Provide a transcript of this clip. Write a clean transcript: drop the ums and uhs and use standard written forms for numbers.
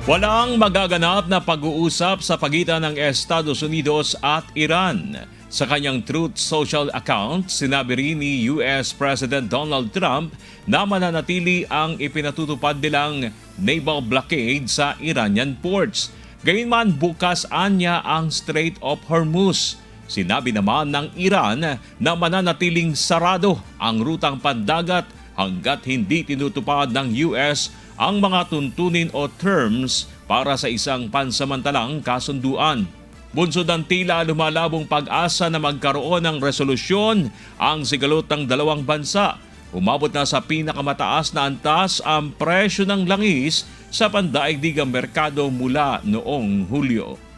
Walang magaganap na pag-uusap sa pagitan ng Estados Unidos at Iran. Sa kanyang Truth Social account, sinabi rin ni US President Donald Trump na mananatili ang ipinatutupad nilang naval blockade sa Iranian ports. Gayunman bukas anya ang Strait of Hormuz. Sinabi naman ng Iran na mananatiling sarado ang rutang pandagat hanggat hindi tinutupad ng US ang mga tuntunin o terms para sa isang pansamantalang kasunduan. Bunsod ng tila lumalabong pag-asa na magkaroon ng resolusyon ang sigalot ng dalawang bansa. Umabot na sa pinakamataas na antas ang presyo ng langis sa pandaigdigang merkado mula noong Hulyo.